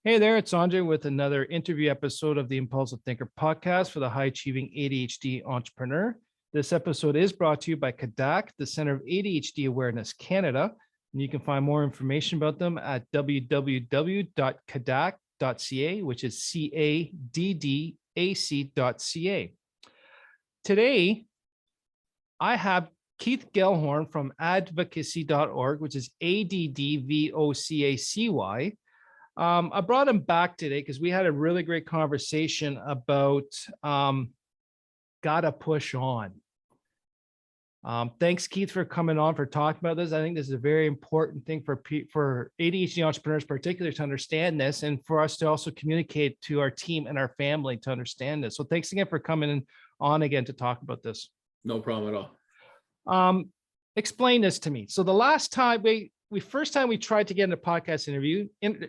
Hey there, it's Andre with another interview episode of the Impulsive Thinker podcast for the high achieving ADHD entrepreneur. This episode is brought to you by CADAC, the Center of ADHD Awareness Canada. And you can find more information about them at www.cadac.ca, which is CADDAC.ca. Today, I have Keith Gellhorn from advocacy.org, which is ADDVOCACY. I brought him back today because we had a really great conversation about gotta push on. Thanks, Keith, for coming on, for talking about this. I think this is a very important thing for ADHD entrepreneurs, particularly, to understand this, and for us to also communicate to our team and our family to understand this. So thanks again for coming on again to talk about this. No problem at all. Explain this to me. So the last time first time we tried to get in a podcast interview,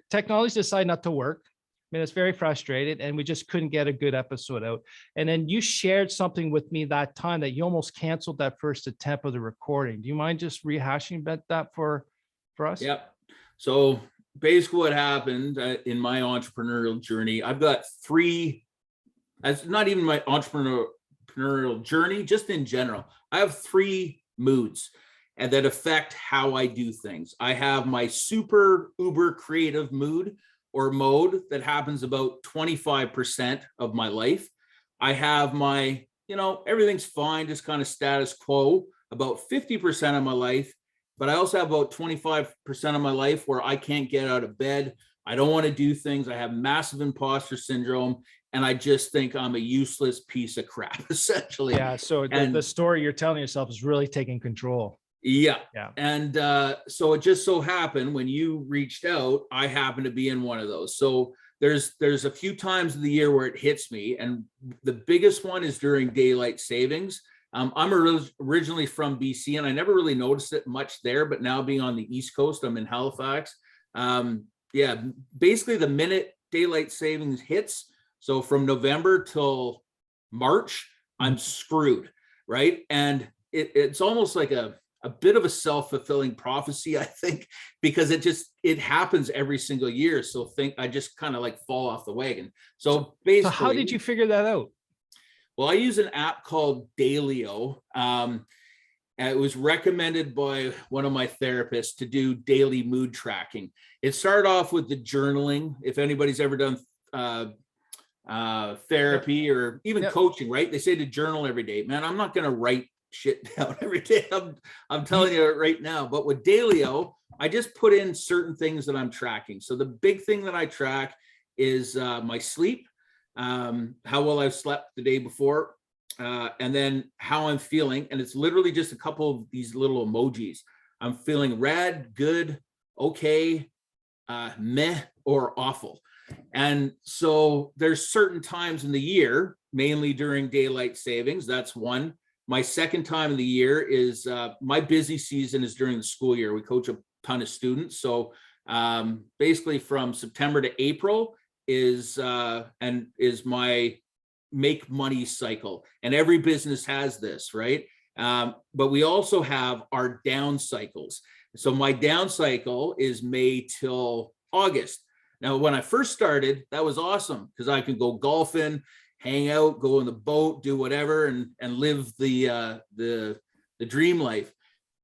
technology decided not to work. I mean, it's very frustrated, and we just couldn't get a good episode out. And then you shared something with me that time that you almost canceled that first attempt of the recording. Do you mind just rehashing about that for us? Yep. So basically what happened in my entrepreneurial journey, I've got three, that's not even my entrepreneurial journey, just in general. I have three moods and that affect how I do things. I have my super uber creative mood or mode that happens about 25% of my life. I have my, everything's fine, just kind of status quo, about 50% of my life. But I also have about 25% of my life where I can't get out of bed. I don't want to do things. I have massive imposter syndrome. And I just think I'm a useless piece of crap, essentially. Yeah. So the story you're telling yourself is really taking control. Yeah. And so it just so happened when you reached out, I happen to be in one of those. So there's a few times of the year where it hits me. And the biggest one is during daylight savings. I'm originally from BC, and I never really noticed it much there, but now being on the East Coast, I'm in Halifax. Basically the minute daylight savings hits, so from November till March, I'm screwed, right? And it's almost like a bit of a self-fulfilling prophecy, I think, because it happens every single year. So I just kind of like fall off the wagon. So basically, how did you figure that out? Well, I use an app called Dailyo. It was recommended by one of my therapists to do daily mood tracking. It started off with the journaling. If anybody's ever done therapy or even coaching, right? They say to journal every day. Man, I'm not going to write shit down every day. I'm telling you right now. But with Dailyo, I just put in certain things that I'm tracking. So the big thing that I track is my sleep, how well I've slept the day before, and then how I'm feeling. And it's literally just a couple of these little emojis. I'm feeling rad, good, okay, meh, or awful. And so there's certain times in the year, mainly during daylight savings. That's one. My second time of the year is my busy season is during the school year. We coach a ton of students. So basically from September to April is my make money cycle. And every business has this, right? But we also have our down cycles. So my down cycle is May till August. Now, when I first started, that was awesome because I could go golfing, hang out, go on the boat, do whatever, and live the dream life.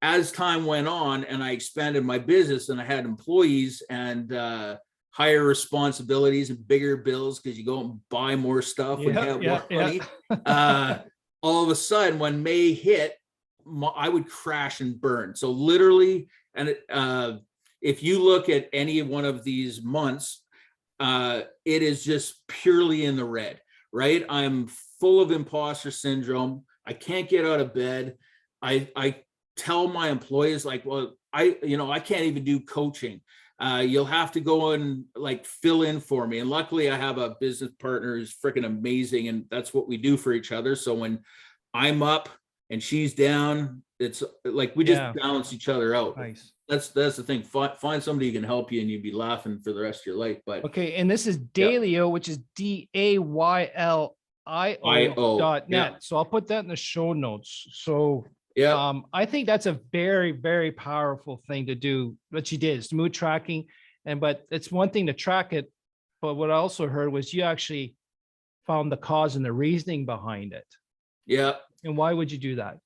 As time went on and I expanded my business and I had employees and higher responsibilities and bigger bills because you go and buy more stuff when you have more money. All of a sudden, when May hit, I would crash and burn. So literally, and if you look at any one of these months, it is just purely in the red. Right? I'm full of imposter syndrome. I can't get out of bed. I tell my employees like, well, I can't even do coaching. You'll have to go and like fill in for me. And luckily I have a business partner who's freaking amazing. And that's what we do for each other. So when I'm up and she's down, it's like, we just balance each other out. Nice. That's the thing. Find somebody who can help you and you'd be laughing for the rest of your life. But okay. And this is Dailyo, which is DAYLIO.net. So I'll put that in the show notes. So I think that's a very, very powerful thing to do. What she did is mood tracking. But it's one thing to track it but what I also heard was you actually found the cause and the reasoning behind it. Yeah. And why would you do that?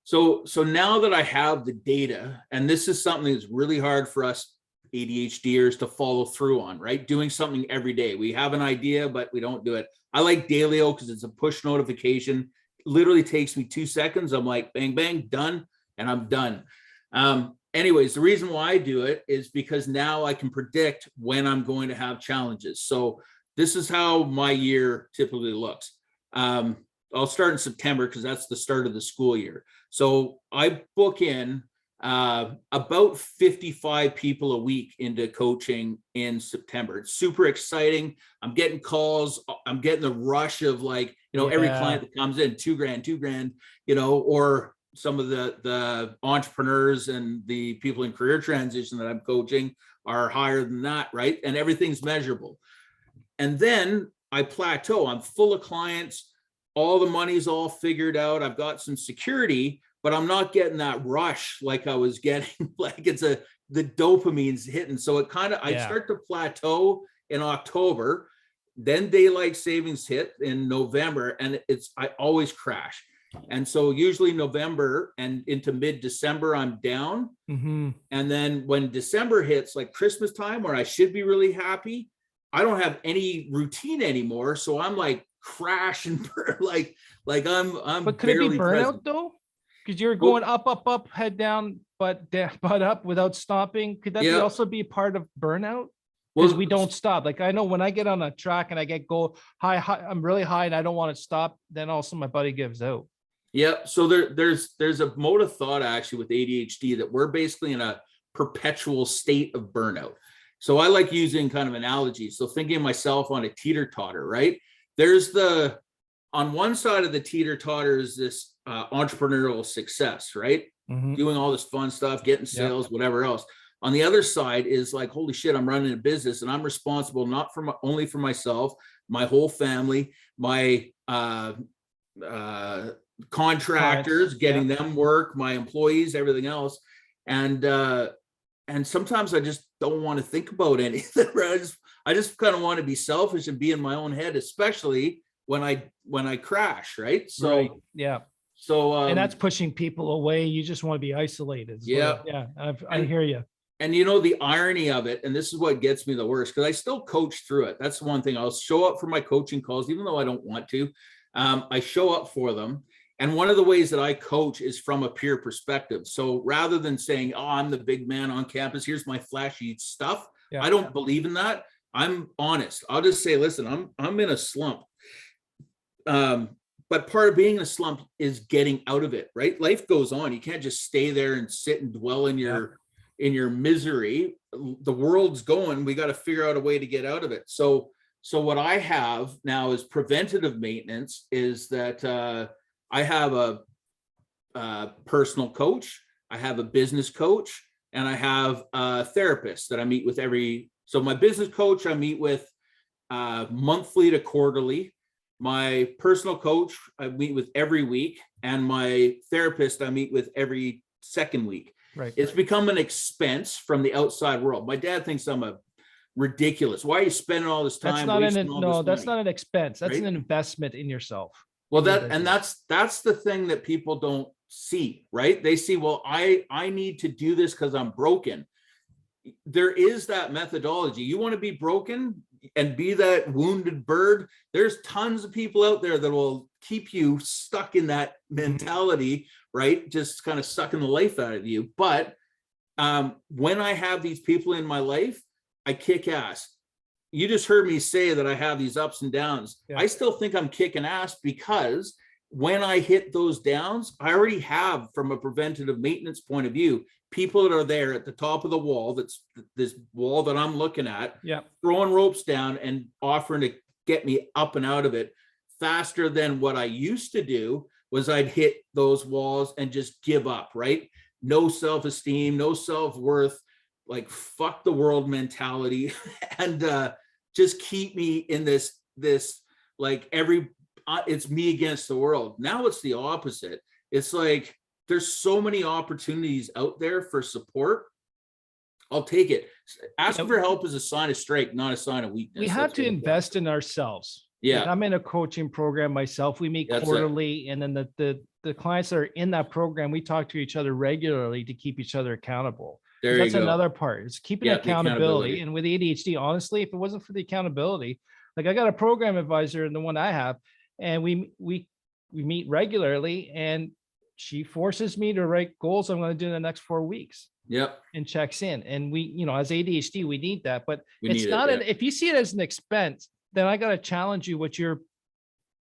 So now that I have the data, and this is something that's really hard for us ADHDers to follow through on, right? Doing something every day. We have an idea, but we don't do it. I like Dailyo because it's a push notification. Literally takes me 2 seconds. I'm like, bang, bang, done, and I'm done. Anyways, the reason why I do it is because now I can predict when I'm going to have challenges. So this is how my year typically looks. I'll start in September because that's the start of the school year. So I book in about 55 people a week into coaching in September. It's super exciting. I'm getting calls. I'm getting the rush of like, every client that comes in, $2,000, or some of the entrepreneurs and the people in career transition that I'm coaching are higher than that, right? And everything's measurable. And then I plateau. I'm full of clients. All the money's all figured out. I've got some security, but I'm not getting that rush like I was getting. Like the dopamine's hitting. So I start to plateau in October. Then daylight savings hit in November, and I always crash. And so usually November and into mid-December, I'm down. Mm-hmm. And then when December hits, like Christmas time, where I should be really happy, I don't have any routine anymore. So I'm like crash and burn, like I'm. But could it be burnout though? Because you're going up, head down, but up without stopping. Could that also be part of burnout? Because we don't stop. Like I know when I get on a track and I go high, I'm really high and I don't want to stop, then also my body gives out. Yeah. So there's a mode of thought actually with ADHD that we're basically in a perpetual state of burnout. So I like using kind of analogies. So thinking of myself on a teeter-totter, right? There's on one side of the teeter-totter is this entrepreneurial success, right? Mm-hmm. Doing all this fun stuff, getting sales, whatever else. On the other side is like, holy shit, I'm running a business and I'm responsible not only for myself, my whole family, my contractors, getting them work, my employees, everything else. And sometimes I just don't want to think about anything. I just kind of want to be selfish and be in my own head, especially when I crash, right? So right. Yeah. So and that's pushing people away. You just want to be isolated. Yeah. Yeah. I hear you. And the irony of it, and this is what gets me the worst, because I still coach through it. That's one thing. I'll show up for my coaching calls, even though I don't want to. I show up for them. And one of the ways that I coach is from a peer perspective. So rather than saying, oh, I'm the big man on campus, here's my flashy stuff. I don't believe in that. I'm honest. I'll just say, listen, I'm in a slump. But part of being in a slump is getting out of it, right? Life goes on. You can't just stay there and sit and dwell in your misery. The world's going. We got to figure out a way to get out of it. So what I have now is preventative maintenance is that I have a personal coach, I have a business coach, and I have a therapist that I meet with so my business coach, I meet with monthly to quarterly. My personal coach, I meet with every week, and my therapist, I meet with every second week. Right. It's become an expense from the outside world. My dad thinks I'm ridiculous. Why are you spending all this time? That's not an expense. That's an investment in yourself. Well, that's the thing that people don't see, right? They see, well, I need to do this because I'm broken. There is that methodology. You want to be broken and be that wounded bird. There's tons of people out there that will keep you stuck in that mentality, right? Just kind of sucking the life out of you. But when I have these people in my life, I kick ass. You just heard me say that I have these ups and downs. Yeah. I still think I'm kicking ass because when I hit those downs, I already have, from a preventative maintenance point of view, people that are there at the top of the wall, that's this wall that I'm looking at, throwing ropes down and offering to get me up and out of it faster than what I used to do. Was I'd hit those walls and just give up, right? No self-esteem, no self-worth, like fuck the world mentality, and just keep me in this like it's me against the world. Now it's the opposite. It's like there's so many opportunities out there for support. I'll take it. Asking Yeah. for help is a sign of strength, not a sign of weakness. We have to invest in ourselves. Yeah. Like I'm in a coaching program myself. We meet quarterly, and then the clients that are in that program, we talk to each other regularly to keep each other accountable. That's another part. It's keeping accountability. And with ADHD, honestly, if it wasn't for the accountability, like I got a program advisor, and the one I have, and we meet regularly, and she forces me to write goals I'm going to do in the next 4 weeks. Yep. And checks in. And we, as ADHD, we need that, but it's not if you see it as an expense, then I got to challenge you what you're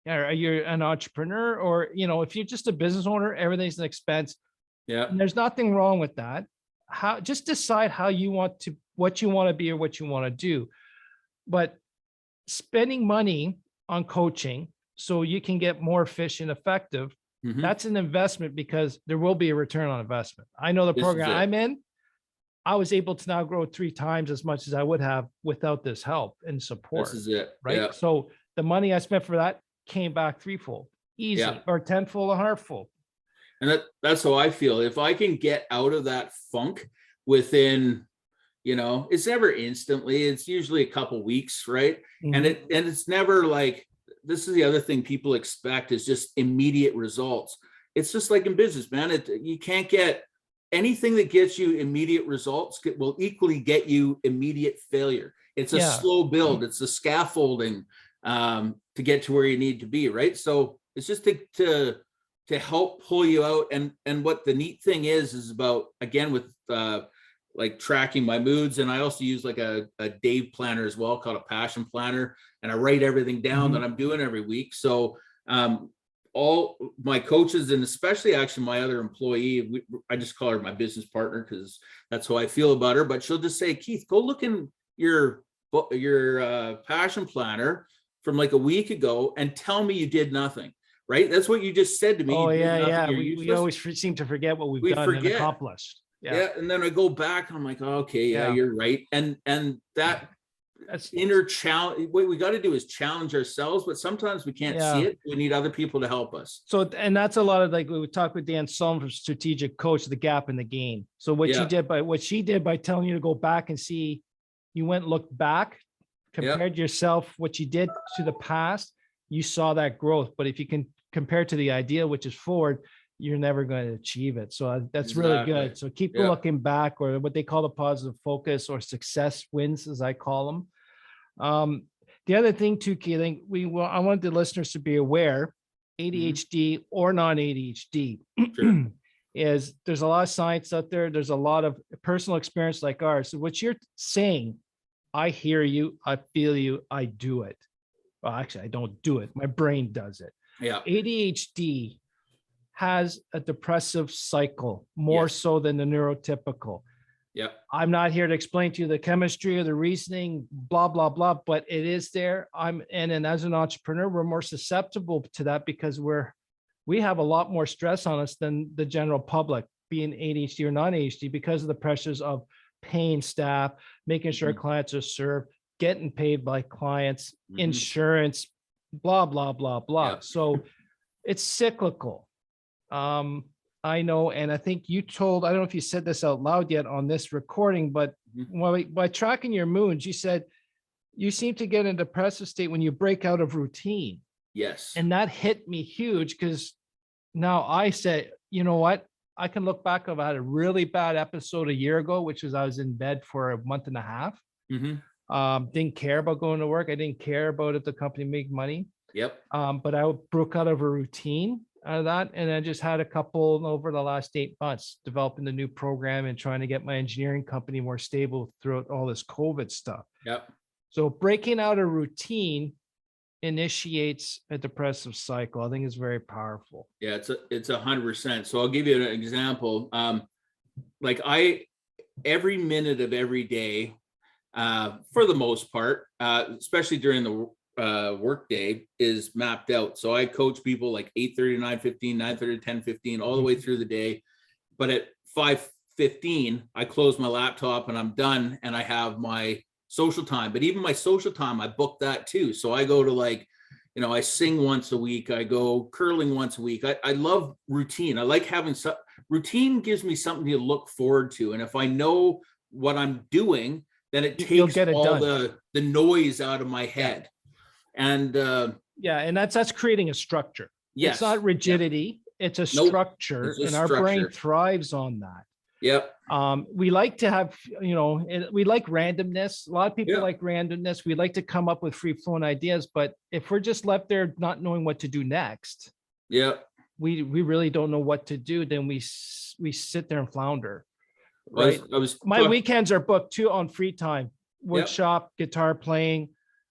an entrepreneur, or, if you're just a business owner, everything's an expense. Yeah. And there's nothing wrong with that. Just decide what you want to be or what you want to do. But spending money on coaching so you can get more efficient, effective, that's an investment, because there will be a return on investment. I know the program I'm in, I was able to now grow 3 times as much as I would have without this help and support. This is it. Right. Yeah. So the money I spent for that came back threefold, easy, or tenfold, or hundredfold. And that's how I feel. If I can get out of that funk within, it's never instantly, it's usually a couple weeks, right? And it's never like, this is the other thing people expect, is just immediate results. It's just like in business, man. You can't get anything that gets you immediate results will equally get you immediate failure. It's a slow build. It's the scaffolding to get to where you need to be, right? So it's just to help pull you out. And what the neat thing is about, again, with like tracking my moods, and I also use like a Dave planner as well, called a passion planner, and I write everything down that I'm doing every week. So all my coaches, and especially actually my other employee, I just call her my business partner because that's how I feel about her, but she'll just say, Keith, go look in your passion planner from like a week ago and tell me you did nothing. Right? That's what you just said to me. Oh, yeah. We always seem to forget what we've done and accomplished. Yeah. And then I go back and I'm like, oh, okay, you're right. And that's inner challenge. What we got to do is challenge ourselves, but sometimes we can't see it. We need other people to help us. So, and that's a lot of, like, we talked with Dan Sullivan from Strategic Coach, the gap in the game. So what she did by telling you to go back and see, you went, looked back, compared yourself, what you did to the past, you saw that growth. But if you can compare to the ideal, which is forward, you're never going to achieve it. So that's really good. So keep looking back, or what they call the positive focus, or success wins, as I call them. The other thing too, Keith, I want the listeners to be aware, ADHD or non-ADHD, is there's a lot of science out there. There's a lot of personal experience like ours. So what you're saying, I hear you, I feel you, I do it. Well, actually, I don't do it. My brain does it. Yeah. ADHD has a depressive cycle more so than the neurotypical. Yeah. I'm not here to explain to you the chemistry or the reasoning, blah, blah, blah, but it is there. And as an entrepreneur, we're more susceptible to that because we have a lot more stress on us than the general public, being ADHD or non-ADHD, because of the pressures of paying staff, making sure clients are served, getting paid by clients, insurance, blah, blah, blah, blah. Yeah. So it's cyclical. I know, and I think I don't know if you said this out loud yet on this recording, but by tracking your moods, you said you seem to get in a depressive state when you break out of routine. Yes. And that hit me huge, because now I say, you know what? I can look back. I've had a really bad episode a year ago, which was I was in bed for a month and a half. Didn't care about going to work. I didn't care about if the company made money. Yep. But I broke out of a routine out of that. And I just had a couple over the last 8 months developing the new program and trying to get my engineering company more stable throughout all this COVID stuff. Yep. So breaking out a routine initiates a depressive cycle. I think it's very powerful. Yeah, it's 100%. So I'll give you an example. Like every minute of every day, for the most part, especially during the work day, is mapped out. So I coach people like 8:30 to 9:15, 9:30 to 10:15, all the way through the day. But at 5:15, I close my laptop and I'm done, and I have my social time. But even my social time, I book that too. So I go to I sing once a week. I go curling once a week. I love routine. I like having routine. Gives me something to look forward to. And if I know what I'm doing, then it You'll takes get it all done. the noise out of my head. And Yeah, and that's creating a structure. It's yes, not rigidity, it's a nope, structure, it's a and our brain structure. thrives on that. Yep. We like to have, we like randomness. A lot of people Yeah. like randomness. We like to come up with free flowing ideas, but if we're just left there not knowing what to do next, Yeah. we really don't know what to do. Then we sit there and flounder. I Right. was My weekends are booked too on free time, wood Yep. shop, guitar playing,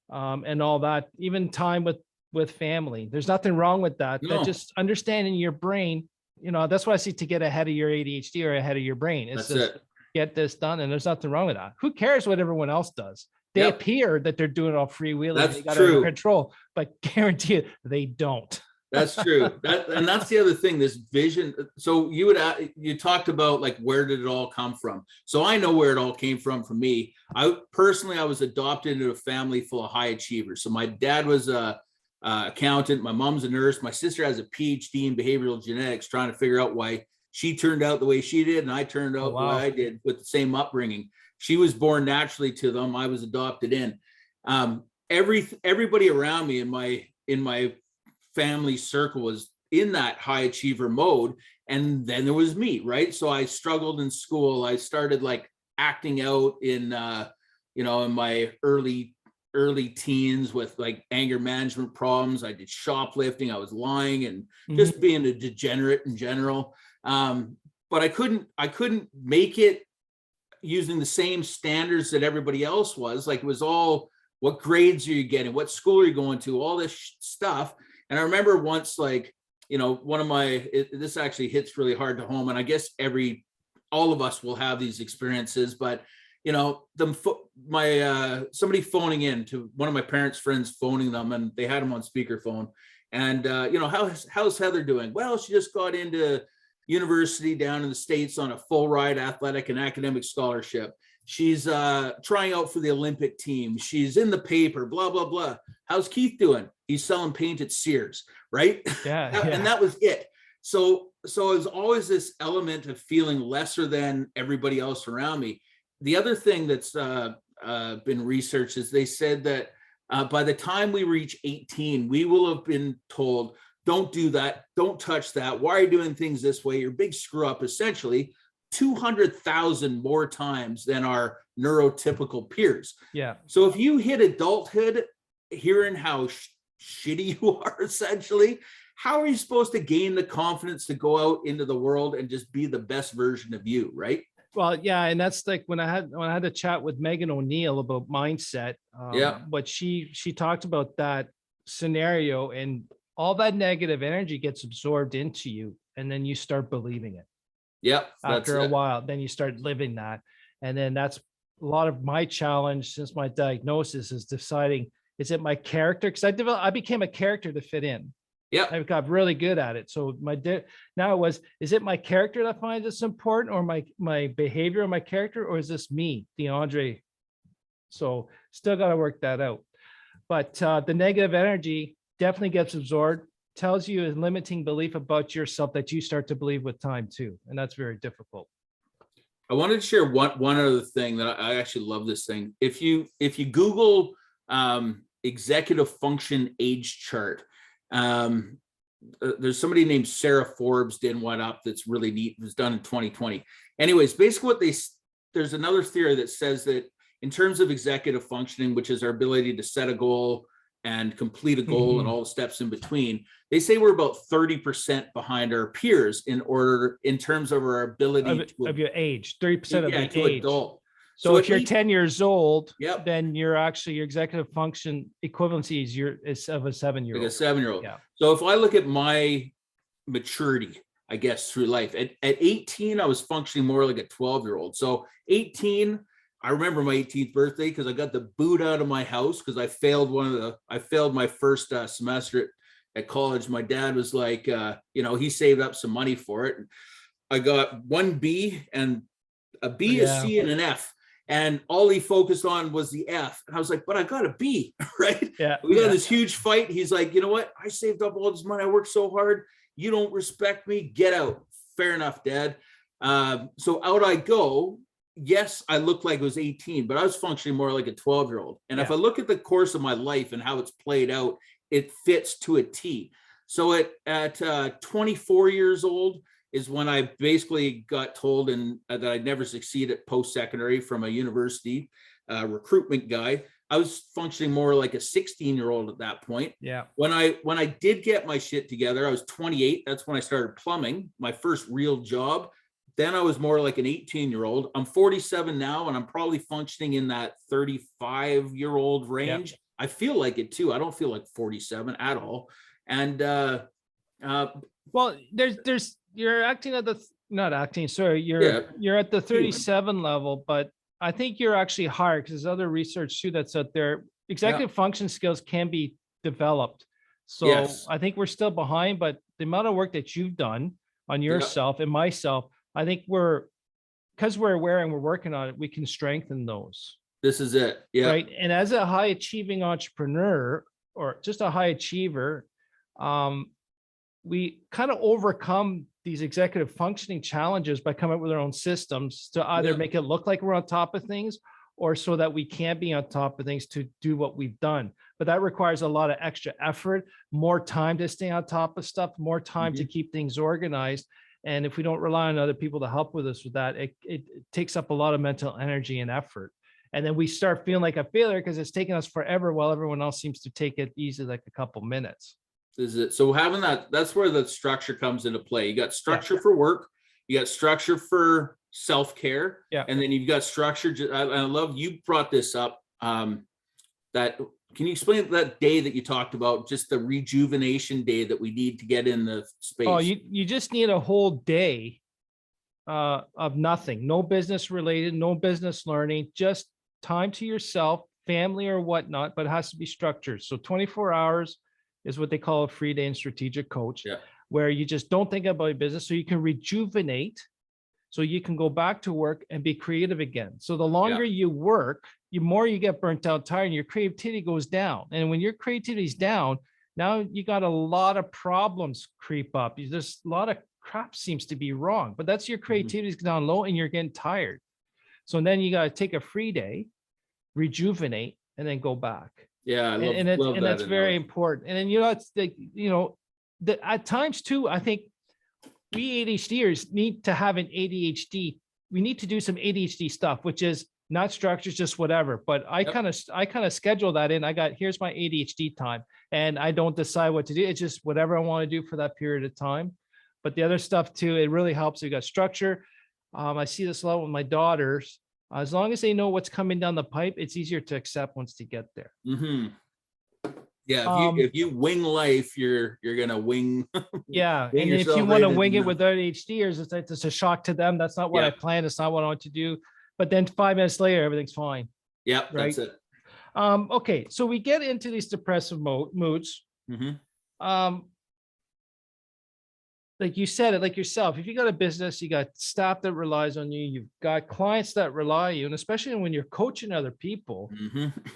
and all that. Even time with family. There's nothing wrong with that. No. But just understanding your brain. That's what I see to get ahead of your ADHD or ahead of your brain. It's That's just it. get this done, and there's nothing wrong with that. Who cares what everyone else does? They Yep. appear that they're doing it all freewheeling. That's They got it true. under control, but guarantee you they don't. That's true. And that's the other thing, this vision. So you talked about like, where did it all come from? So I know where it all came from for me. I was adopted into a family full of high achievers. So my dad was a accountant, my mom's a nurse, my sister has a PhD in behavioral genetics, trying to figure out why she turned out the way she did and I turned out the way I did with the same upbringing. She was born naturally to them. I was adopted in. Everybody around me in my family circle was in that high achiever mode. And then there was me, right? So I struggled in school. I started like acting out in my early teens with like anger management problems. I did shoplifting. I was lying and just being a degenerate in general. But I couldn't make it using the same standards that everybody else was. Like, it was all, what grades are you getting? What school are you going to? All this stuff. And I remember once, like, one of this actually hits really hard to home. And I guess all of us will have these experiences, but somebody phoning in to one of my parents' friends, phoning them, and they had him on speakerphone. And how's Heather doing? Well, she just got into university down in the States on a full ride athletic and academic scholarship. She's trying out for the Olympic team. She's in the paper, blah, blah, blah. How's Keith doing? He's selling paint at Sears, right? Yeah. And that was it. So it was always this element of feeling lesser than everybody else around me. The other thing that's been researched is they said that by the time we reach 18, we will have been told, don't do that, don't touch that. Why are you doing things this way? You're a big screw up, essentially 200,000 more times than our neurotypical peers. Yeah. So if you hit adulthood hearing how shitty you are, essentially, how are you supposed to gain the confidence to go out into the world and just be the best version of you, right? Well, yeah, and that's like when I had a chat with Megan O'Neill about mindset. But she talked about that scenario, and all that negative energy gets absorbed into you, and then you start believing it. Yep. After a while, then you start living that, and then that's a lot of my challenge since my diagnosis is deciding, is it my character? Because I became a character to fit in. Yeah, I got really good at it. So now it was, is it my character that finds this important, or my behavior or my character, or is this me, DeAndre? So still got to work that out. But the negative energy definitely gets absorbed, tells you a limiting belief about yourself that you start to believe with time too. And that's very difficult. I wanted to share one other thing that I actually love this thing. If you Google executive function age chart, there's somebody named Sarah Forbes did one up that's really neat. It was done in 2020. Anyways, basically there's another theory that says that in terms of executive functioning, which is our ability to set a goal and complete a goal and all the steps in between, they say we're about 30% behind our peers in terms of our ability of your age, 30% of the age. Adult. So if you're 10 years old, yep, then your executive function equivalency is of a 7-year-old. Like a 7-year-old. Yeah. So if I look at my maturity, I guess, through life, at 18, I was functioning more like a 12-year-old. So 18, I remember my 18th birthday because I got the boot out of my house because I failed my first semester at college. My dad was like, he saved up some money for it. I got one B and a B, a C, and an F. And all he focused on was the F. And I was like, but I got a B, right? Yeah. We got this huge fight. He's like, you know what? I saved up all this money. I worked so hard. You don't respect me. Get out. Fair enough, Dad. So out I go. yes, I looked like I was 18, but I was functioning more like a 12-year-old. And if I look at the course of my life and how it's played out, it fits to a T. So at 24 years old is when I basically got told that I'd never succeed at post-secondary from a university recruitment guy. I was functioning more like a 16-year-old at that point. Yeah. When I did get my shit together, I was 28. That's when I started plumbing, my first real job. Then I was more like an 18-year-old. I'm 47 now, and I'm probably functioning in that 35-year-old range. Yep. I feel like it too. I don't feel like 47 at all. And well, you're acting at not acting. Sorry, you're at the 37 level, but I think you're actually higher because there's other research too that's out there. Executive function skills can be developed. So I think we're still behind, but the amount of work that you've done on yourself and myself, I think because we're aware and we're working on it, we can strengthen those. This is it. Yeah. Right. And as a high achieving entrepreneur or just a high achiever, we kind of overcome these executive functioning challenges by coming up with our own systems to either make it look like we're on top of things or so that we can be on top of things to do what we've done. But that requires a lot of extra effort, more time to stay on top of stuff, more time to keep things organized. And if we don't rely on other people to help with us with that, it takes up a lot of mental energy and effort. And then we start feeling like a failure because it's taking us forever while everyone else seems to take it easy, like a couple minutes. Is it so having that's where the structure comes into play. You got structure for work, you got structure for self-care, and then you've got structure. I love you brought this up. That can you explain that day that you talked about, just the rejuvenation day that we need to get in the space? Oh, you just need a whole day of nothing, no business related, no business learning, just time to yourself, family or whatnot, but it has to be structured. So 24 hours is what they call a free day in strategic coach, where you just don't think about your business so you can rejuvenate, so you can go back to work and be creative again. So the longer you work, the more you get burnt out, tired, and your creativity goes down. And when your creativity is down, now you got a lot of problems creep up. There's a lot of crap seems to be wrong, but that's your creativity is down low and you're getting tired. So then you got to take a free day, rejuvenate, and then go back. Yeah, and that's very important. And then it's the at times too, I think we ADHDers need to have an ADHD. We need to do some ADHD stuff, which is not structures, just whatever. But I kind of schedule that in. Here's my ADHD time, and I don't decide what to do. It's just whatever I want to do for that period of time. But the other stuff too, it really helps. You got structure. I see this a lot with my daughters. As long as they know what's coming down the pipe, it's easier to accept once they get there. Yeah, if you wing life, you're gonna wing. Yeah, and if you want to wing it with ADHDers, it's a shock to them. That's not what I planned. It's not what I want to do. But then 5 minutes later, everything's fine. Yeah, right? That's it. Okay, so we get into these depressive moods. Like you said it, like yourself, if you got a business, you got staff that relies on you, you've got clients that rely on you, and especially when you're coaching other people,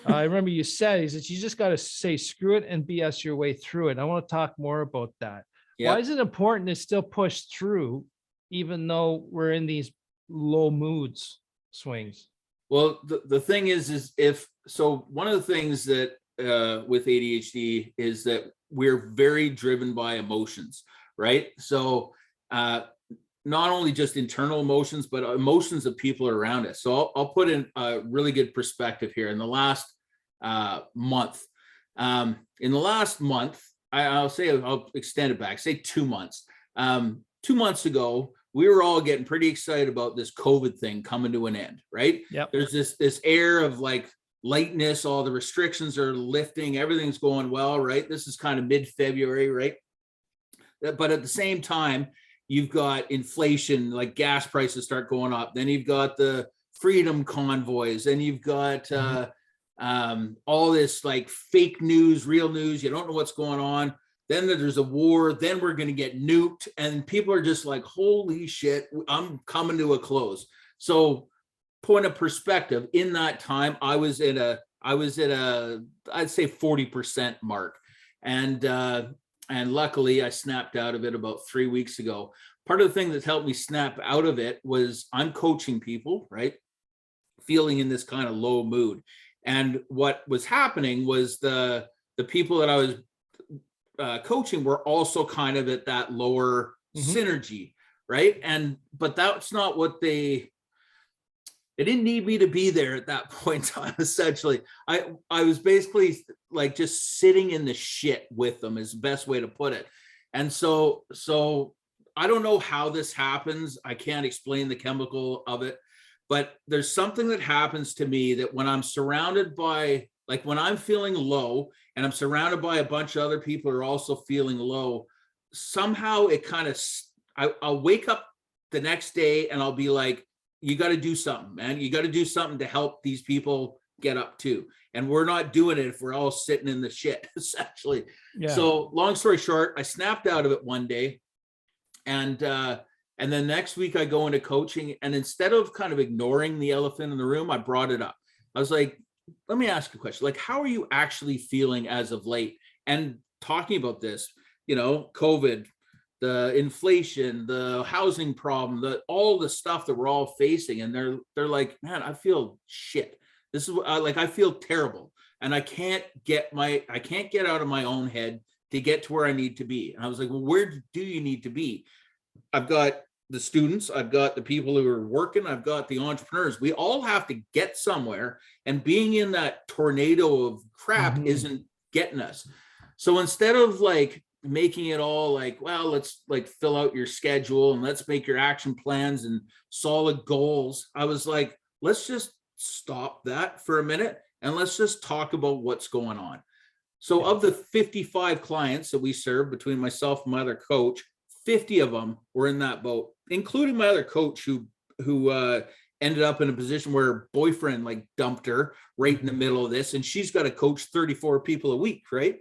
I remember you said, you just got to say, screw it and BS your way through it. I want to talk more about that. Why is it important to still push through, even though we're in these low moods swings? Well, the thing is one of the things that with ADHD is that we're very driven by emotions. Right. So not only just internal emotions, but emotions of people around us. So I'll put in a really good perspective here. In the last month, I'll extend it back, say 2 months. 2 months ago, we were all getting pretty excited about this COVID thing coming to an end. Right. Yep. There's this air of like lightness. All the restrictions are lifting. Everything's going well. Right. This is kind of mid-February. Right. But at the same time, you've got inflation, like gas prices start going up. Then you've got the freedom convoys, and you've got all this like fake news, real news. You don't know what's going on. Then there's a war. Then we're going to get nuked, and people are just like, "Holy shit, I'm coming to a close." So, point of perspective, in that time, I was at a I'd say 40% mark, and luckily I snapped out of it about 3 weeks ago. Part of the thing that helped me snap out of it was I'm coaching people, right? feeling in this kind of low mood. And what was happening was the people that I was coaching were also kind of at that lower synergy, right? But that's not what they didn't need me to be there at that point in time. Essentially, I was basically like just sitting in the shit with them is the best way to put it. And so I don't know how this happens. I can't explain the chemical of it, but there's something that happens to me that when I'm surrounded by, like when I'm feeling low and I'm surrounded by a bunch of other people who are also feeling low, somehow it kind of, I'll wake up the next day and I'll be like, you got to do something, man. You got to do something to help these people get up too. And we're not doing it if we're all sitting in the shit, essentially. Yeah. So long story short, I snapped out of it one day. And then next week I go into coaching, and instead of kind of ignoring the elephant in the room, I brought it up. I was like, let me ask you a question. Like, how are you actually feeling as of late? And talking about this, COVID, the inflation, the housing problem, all the stuff that we're all facing. And they're like, man, I feel shit. This is like, I feel terrible. And I can't get out of my own head to get to where I need to be. And I was like, well, where do you need to be? I've got the students, I've got the people who are working, I've got the entrepreneurs. We all have to get somewhere, and being in that tornado of crap isn't getting us. So instead of like making it all like, well, let's like fill out your schedule and let's make your action plans and solid goals, I was like, let's just stop that for a minute and let's just talk about what's going on. So of the 55 clients that we serve between myself and my other coach, 50 of them were in that boat, including my other coach who ended up in a position where her boyfriend like dumped her right in the middle of this, and she's got to coach 34 people a week, right?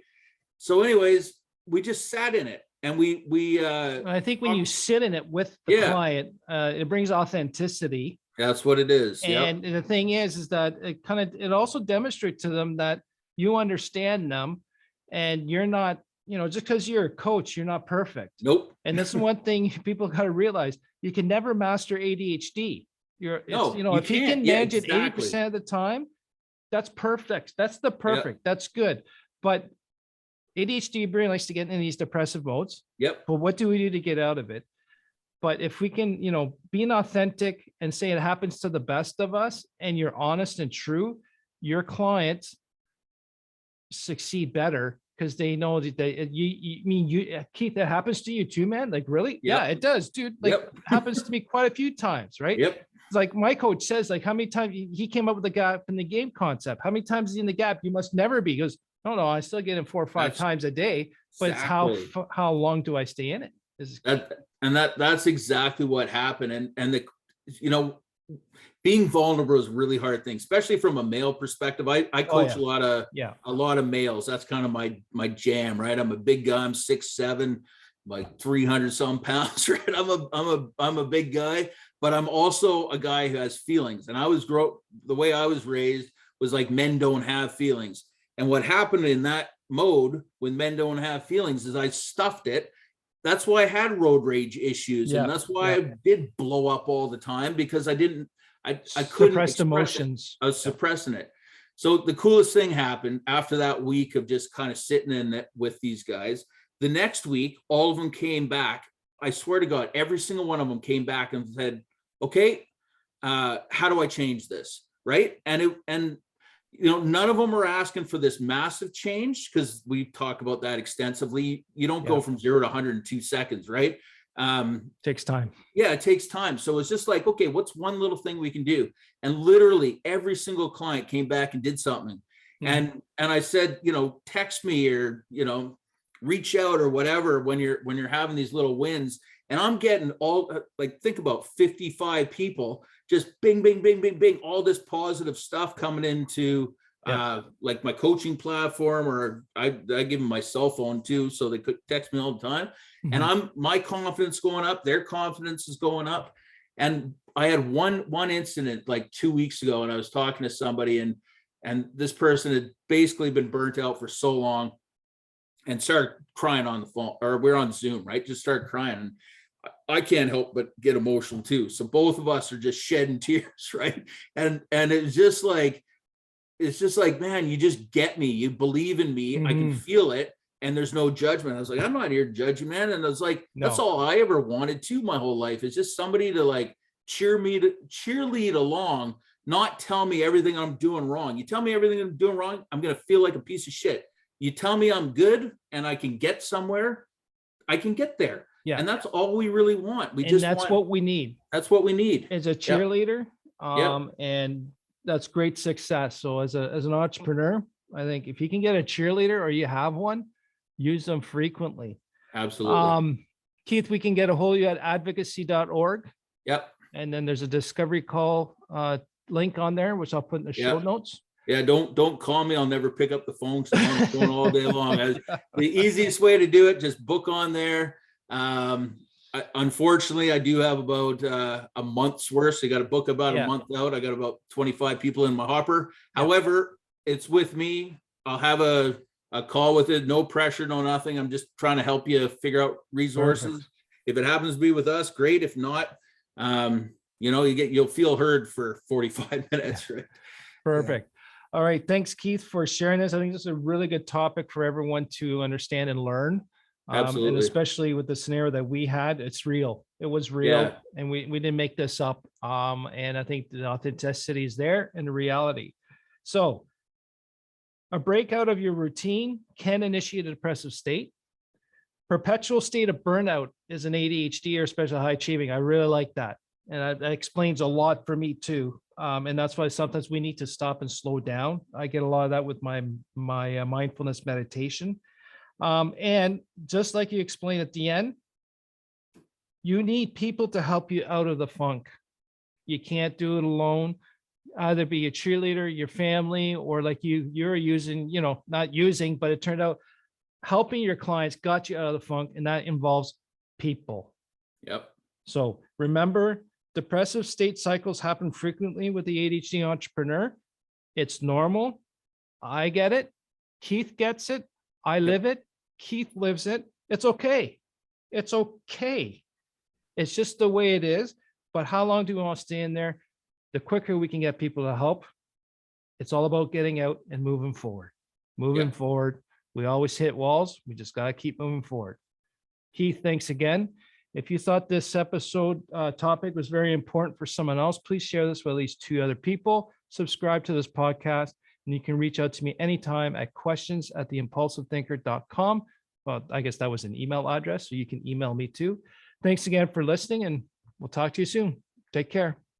So anyways, we just sat in it, and we I think when you sit in it with the client, it brings authenticity. That's what it is. And the thing is that it also demonstrates to them that you understand them, and you're not, just because you're a coach, you're not perfect. Nope. And that's one thing people got to realize: you can never master ADHD. If you can manage it 80% of the time, that's perfect. That's the perfect. That's good. But ADHD brain likes to get in these depressive modes. Yep. But what do we do to get out of it? But if we can, being authentic and say it happens to the best of us, and you're honest and true, your clients succeed better because they know that Keith, that happens to you too, man. Like, really? Yep. Yeah, it does, dude. Like, happens to me quite a few times, right? Yep. It's like my coach says, like, how many times he came up with the gap in the game concept? How many times is he in the gap? You must never be. He goes, no, I still get him 4 or 5 times a day, but it's how long do I stay in it? That's exactly what happened. And being vulnerable is a really hard thing, especially from a male perspective. I coach a lot of males. That's kind of my jam, right? I'm a big guy. I'm 6'7", like 300 some pounds, right? I'm a big guy, but I'm also a guy who has feelings. And the way I was raised was like, men don't have feelings. And what happened in that mode when men don't have feelings is I stuffed it. That's why I had road rage issues. And that's why I did blow up all the time, because I couldn't suppress emotions. I was suppressing it. So the coolest thing happened after that week of just kind of sitting in it with these guys. The next week, all of them came back. I swear to God, every single one of them came back and said, okay, how do I change this? Right. And none of them are asking for this massive change, because we talk about that extensively. You don't go from 0 to 100 in 2 seconds, right? Takes time. Yeah, it takes time. So it's just like, okay, what's one little thing we can do? And literally every single client came back and did something. And I said, text me or, reach out or whatever when you're having these little wins. And I'm getting think about 55 people, just bing, bing, bing, bing, bing, all this positive stuff coming into like my coaching platform, or I give them my cell phone too, so they could text me all the time. And my confidence going up, their confidence is going up. And I had one incident like 2 weeks ago, and I was talking to somebody, and this person had basically been burnt out for so long and started crying on the phone, or we're on Zoom, right? Just started crying. I can't help but get emotional too. So both of us are just shedding tears, right? And it's just like, man, you just get me. You believe in me. I can feel it. And there's no judgment. I was like, I'm not here to judge you, man. And I was like, that's all I ever wanted to my whole life, is just somebody to like cheerlead along, not tell me everything I'm doing wrong. You tell me everything I'm doing wrong, I'm going to feel like a piece of shit. You tell me I'm good and I can get somewhere, I can get there. Yeah. And that's all we really want. That's what we need. That's what we need. Is a cheerleader. And that's great success. So as an entrepreneur, I think if you can get a cheerleader or you have one, use them frequently. Absolutely. Keith, we can get a hold of you at advocacy.org. Yep. And then there's a discovery call link on there, which I'll put in the show notes. Yeah, don't call me. I'll never pick up the phone because I'm on the phone all day long. The easiest way to do it, just book on there. Unfortunately, I do have about a month's worth. So you got to book about a month out. I got about 25 people in my hopper. However, it's with me. I'll have a call with it. No pressure, no nothing. I'm just trying to help you figure out resources. Perfect. If it happens to be with us, great. If not, you'll feel heard for 45 minutes. Right? Perfect. All right. Thanks, Keith, for sharing this. I think this is a really good topic for everyone to understand and learn. Absolutely. And especially with the scenario that we had, it's real. It was real. And we didn't make this up. And I think the authenticity is there and the reality. So a breakout of your routine can initiate a depressive state. Perpetual state of burnout is an ADHD or special high achieving. I really like that. And that explains a lot for me too. And that's why sometimes we need to stop and slow down. I get a lot of that with my mindfulness meditation. And just like you explained at the end, you need people to help you out of the funk. You can't do it alone. Either be a cheerleader, your family, or like you're using, not using, but it turned out helping your clients got you out of the funk, and that involves people. Yep. So remember, depressive state cycles happen frequently with the ADHD entrepreneur. It's normal. I get it. Keith gets it. I live it. Keith lives it. It's okay. It's okay. It's just the way it is. But how long do we want to stay in there? The quicker we can get people to help, it's all about getting out and moving forward. Moving forward. We always hit walls. We just got to keep moving forward. Keith, thanks again. If you thought this episode topic was very important for someone else, please share this with at least 2 other people. Subscribe to this podcast, and you can reach out to me anytime at questions@theimpulsivethinker.com. Well, I guess that was an email address, so you can email me too. Thanks again for listening, and we'll talk to you soon. Take care.